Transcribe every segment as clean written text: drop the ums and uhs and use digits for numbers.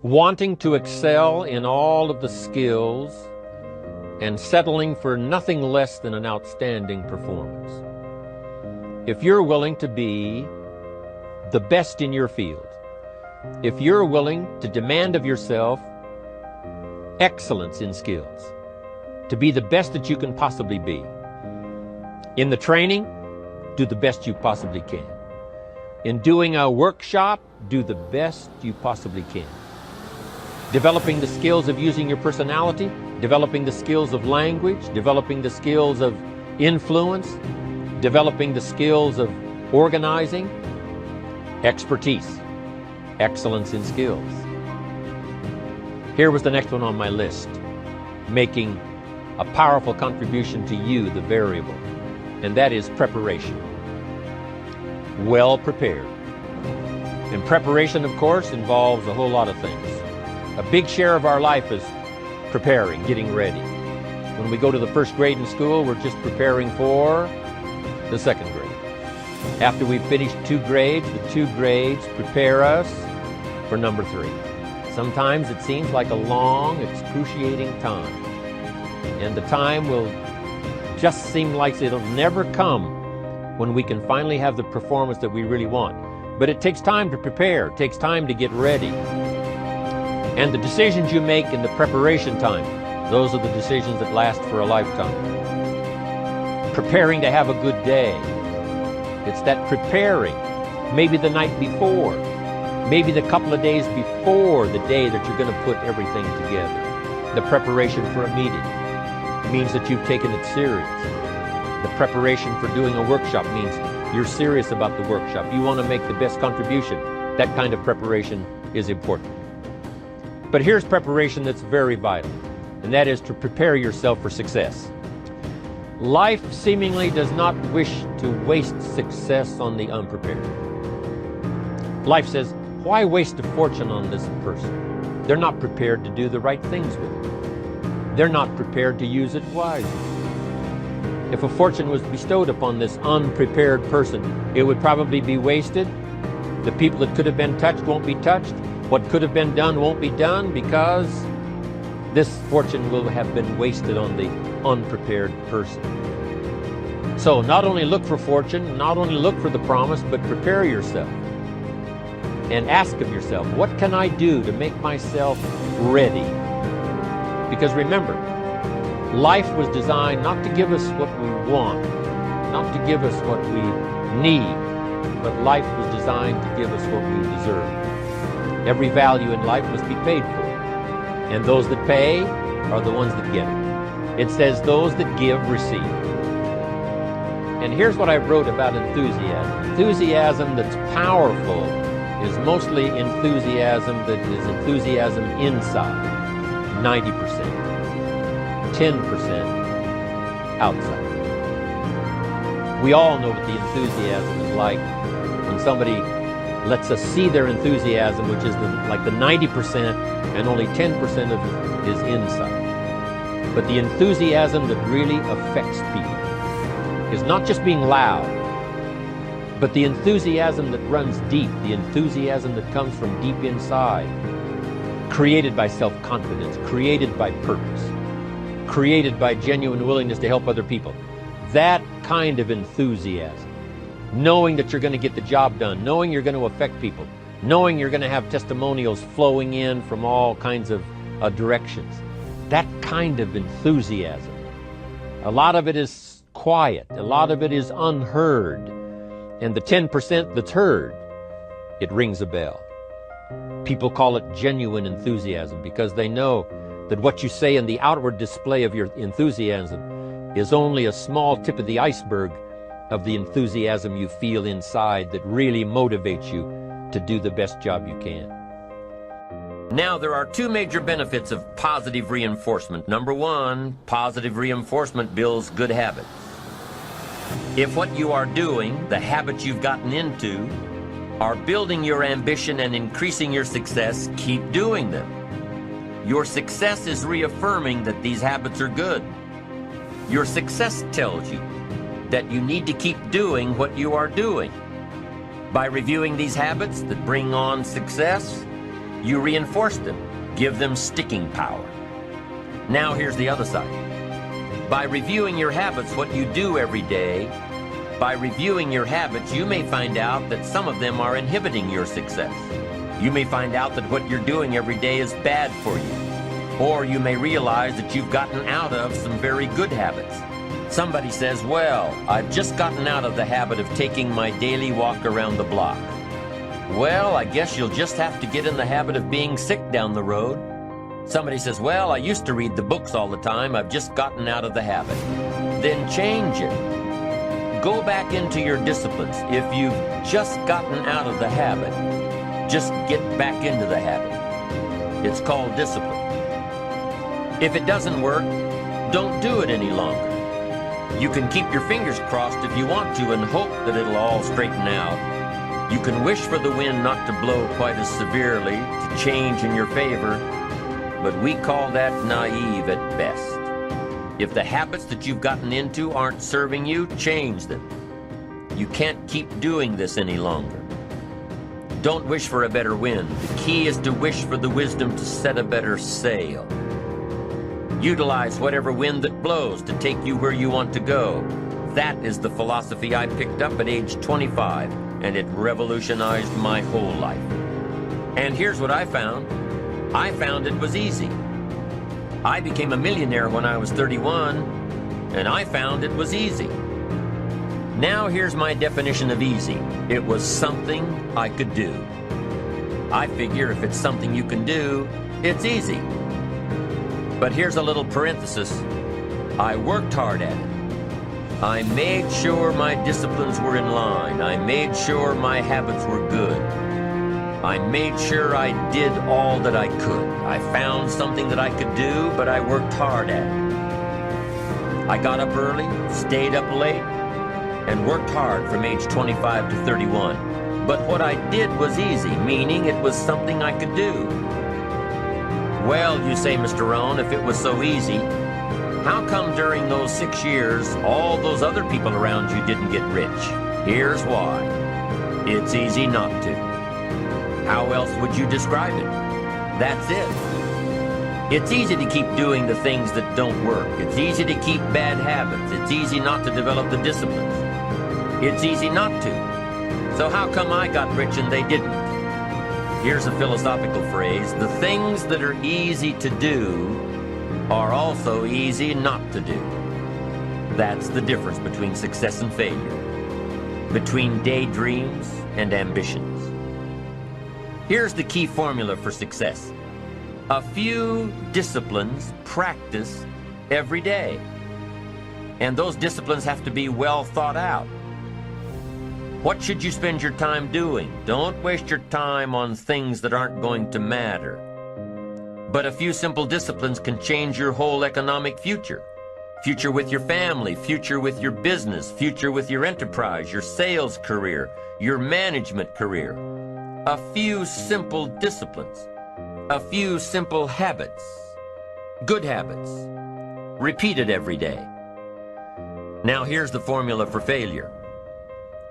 wanting to excel in all of the skills and settling for nothing less than an outstanding performance. If you're willing to be the best in your field, if you're willing to demand of yourself excellence in skills, to be the best that you can possibly be, in the training, do the best you possibly can. In doing a workshop, do the best you possibly can. Developing the skills of using your personality, developing the skills of language, developing the skills of influence, developing the skills of organizing, expertise, excellence in skills. Here was the next one on my list, making a powerful contribution to you, the variable, and that is preparation. Well prepared. And preparation, of course, involves a whole lot of things. A big share of our life is preparing, getting ready. When we go to the first grade in school, we're just preparing for the second grade. After we've finished 2 grades, the 2 grades prepare us for number 3. Sometimes it seems like a long, excruciating time. And the time will just seem like it'll never come when we can finally have the performance that we really want. But it takes time to prepare, it takes time to get ready. And the decisions you make in the preparation time, those are the decisions that last for a lifetime. Preparing to have a good day. It's that preparing, maybe the night before, maybe the couple of days before the day that you're going to put everything together. The preparation for a meeting means that you've taken it serious. The preparation for doing a workshop means you're serious about the workshop. You want to make the best contribution. That kind of preparation is important. But here's preparation that's very vital, and that is to prepare yourself for success. Life seemingly does not wish to waste success on the unprepared. Life says, why waste a fortune on this person? They're not prepared to do the right things with it. They're not prepared to use it wisely. If a fortune was bestowed upon this unprepared person, it would probably be wasted. The people that could have been touched won't be touched. What could have been done won't be done because this fortune will have been wasted on the unprepared person. So not only look for fortune, not only look for the promise, but prepare yourself and ask of yourself, what can I do to make myself ready? Because remember, life was designed not to give us what we want, not to give us what we need, but life was designed to give us what we deserve. Every value in life must be paid for, and those that pay are the ones that get it. It says those that give receive. And here's what I wrote about enthusiasm. Enthusiasm that's powerful is mostly enthusiasm that is enthusiasm inside, 90%, 10% outside. We all know what the enthusiasm is like when somebody lets us see their enthusiasm, which is like the 90%, and only 10% of it is inside. But the enthusiasm that really affects people is not just being loud, but the enthusiasm that runs deep, the enthusiasm that comes from deep inside, created by self-confidence, created by purpose, created by genuine willingness to help other people. That kind of enthusiasm, knowing that you're going to get the job done, knowing you're going to affect people, knowing you're going to have testimonials flowing in from all kinds of directions. That kind of enthusiasm. A lot of it is quiet. A lot of it is unheard. And the 10% that's heard, it rings a bell. People call it genuine enthusiasm because they know that what you say in the outward display of your enthusiasm is only a small tip of the iceberg of the enthusiasm you feel inside that really motivates you to do the best job you can. Now, there are 2 major benefits of positive reinforcement. Number 1, positive reinforcement builds good habits. If what you are doing, the habits you've gotten into, are building your ambition and increasing your success, keep doing them. Your success is reaffirming that these habits are good. Your success tells you that you need to keep doing what you are doing. By reviewing these habits that bring on success, You reinforce them, give them sticking power. Now here's the other side. By reviewing your habits, what you do every day, by reviewing your habits, you may find out that some of them are inhibiting your success. You may find out that what you're doing every day is bad for you. Or you may realize that you've gotten out of some very good habits. Somebody says, well, I've just gotten out of the habit of taking my daily walk around the block. Well, I guess you'll just have to get in the habit of being sick down the road. Somebody says, well, I used to read the books all the time. I've just gotten out of the habit. Then change it. Go back into your disciplines. If you've just gotten out of the habit, just get back into the habit. It's called discipline. If it doesn't work, don't do it any longer. You can keep your fingers crossed if you want to and hope that it'll all straighten out. You can wish for the wind not to blow quite as severely, to change in your favor, but we call that naive at best. If the habits that you've gotten into aren't serving you, change them. You can't keep doing this any longer. Don't wish for a better wind. The key is to wish for the wisdom to set a better sail. Utilize whatever wind that blows to take you where you want to go. That is the philosophy I picked up at age 25, and it revolutionized my whole life. And here's what I found. I found it was easy. I became a millionaire when I was 31, and I found it was easy. Now here's my definition of easy. It was something I could do. I figure if it's something you can do, it's easy. But here's a little parenthesis. I worked hard at it. I made sure my disciplines were in line. I made sure my habits were good. I made sure I did all that I could. I found something that I could do, but I worked hard at it. I got up early, stayed up late, and worked hard from age 25 to 31. But what I did was easy, meaning it was something I could do. Well, you say, Mr. Rohn, if it was so easy, how come during those 6 years, all those other people around you didn't get rich? Here's why. It's easy not to. How else would you describe it? That's it. It's easy to keep doing the things that don't work. It's easy to keep bad habits. It's easy not to develop the disciplines. It's easy not to. So how come I got rich and they didn't? Here's a philosophical phrase. The things that are easy to do are also easy not to do. That's the difference between success and failure, between daydreams and ambitions. Here's the key formula for success. A few disciplines practiced every day. And those disciplines have to be well thought out. What should you spend your time doing? Don't waste your time on things that aren't going to matter. But a few simple disciplines can change your whole economic future. Future with your family, future with your business, future with your enterprise, your sales career, your management career. A few simple disciplines, a few simple habits, good habits, repeated every day. Now here's the formula for failure.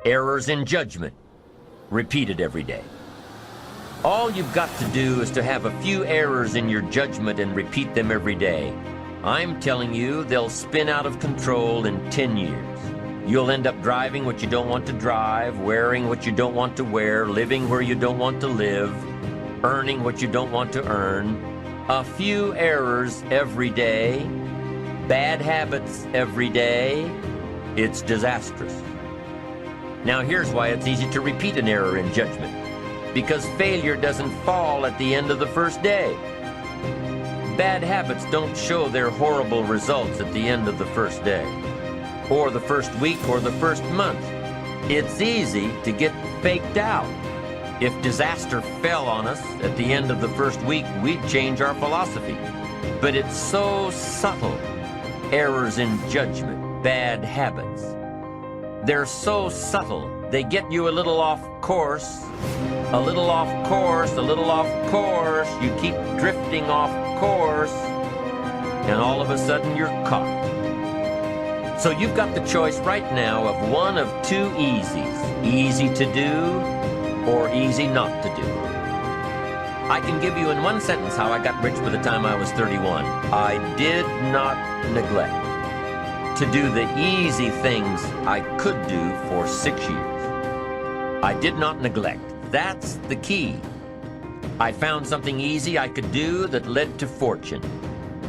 Errors in judgment, repeated every day. All you've got to do is to have a few errors in your judgment and repeat them every day. I'm telling you, they'll spin out of control in 10 years. You'll end up driving what you don't want to drive, wearing what you don't want to wear, living where you don't want to live, earning what you don't want to earn. A few errors every day, bad habits every day, it's disastrous. Now here's why it's easy to repeat an error in judgment. Because failure doesn't fall at the end of the first day. Bad habits don't show their horrible results at the end of the first day, or the first week, or the first month. It's easy to get faked out. If disaster fell on us at the end of the first week, we'd change our philosophy. But it's so subtle. Errors in judgment, bad habits. They're so subtle, they get you a little off course, a little off course, a little off course. You keep drifting off course, and all of a sudden you're caught. So you've got the choice right now of one of two easies. Easy to do or easy not to do. I can give you in one sentence how I got rich by the time I was 31. I did not neglect to do the easy things I could do for 6 years. I did not neglect. That's the key. I found something easy I could do that led to fortune,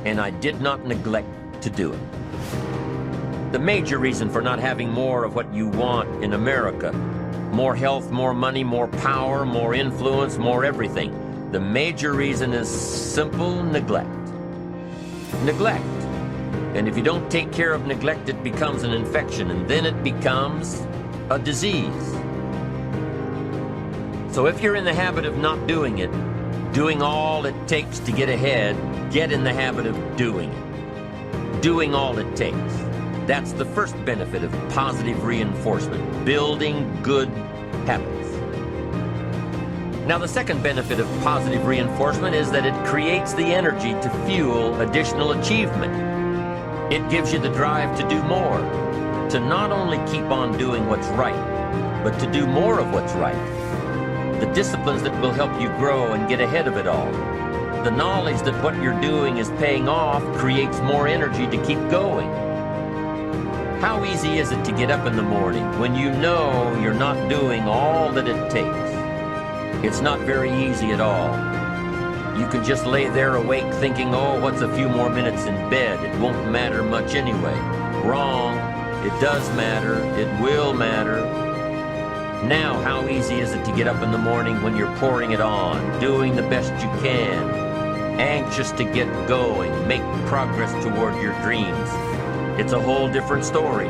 and I did not neglect to do it. The major reason for not having more of what you want in America, more health, more money, more power, more influence, more everything, the major reason is simple neglect. Neglect. And if you don't take care of neglect, it becomes an infection, and then it becomes a disease. So if you're in the habit of not doing it, doing all it takes to get ahead, get in the habit of doing it. Doing all it takes. That's the first benefit of positive reinforcement, building good habits. Now, the second benefit of positive reinforcement is that it creates the energy to fuel additional achievement. It gives you the drive to do more, to not only keep on doing what's right, but to do more of what's right. The disciplines that will help you grow and get ahead of it all. The knowledge that what you're doing is paying off creates more energy to keep going. How easy is it to get up in the morning when you know you're not doing all that it takes? It's not very easy at all. You can just lay there awake thinking, oh, what's a few more minutes in bed? It won't matter much anyway. Wrong. It does matter. It will matter. Now, how easy is it to get up in the morning when you're pouring it on, doing the best you can, anxious to get going, make progress toward your dreams? It's a whole different story.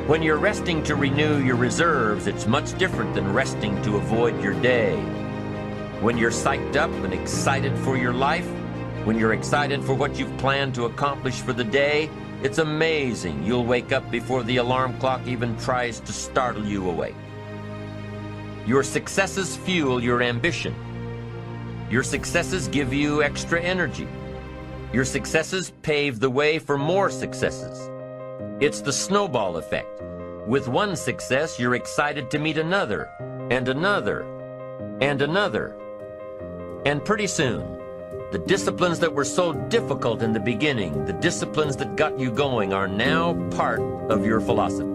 When you're resting to renew your reserves, it's much different than resting to avoid your day. When you're psyched up and excited for your life, when you're excited for what you've planned to accomplish for the day, it's amazing you'll wake up before the alarm clock even tries to startle you awake. Your successes fuel your ambition. Your successes give you extra energy. Your successes pave the way for more successes. It's the snowball effect. With one success, you're excited to meet another, and another, and another. And pretty soon, the disciplines that were so difficult in the beginning, the disciplines that got you going, are now part of your philosophy.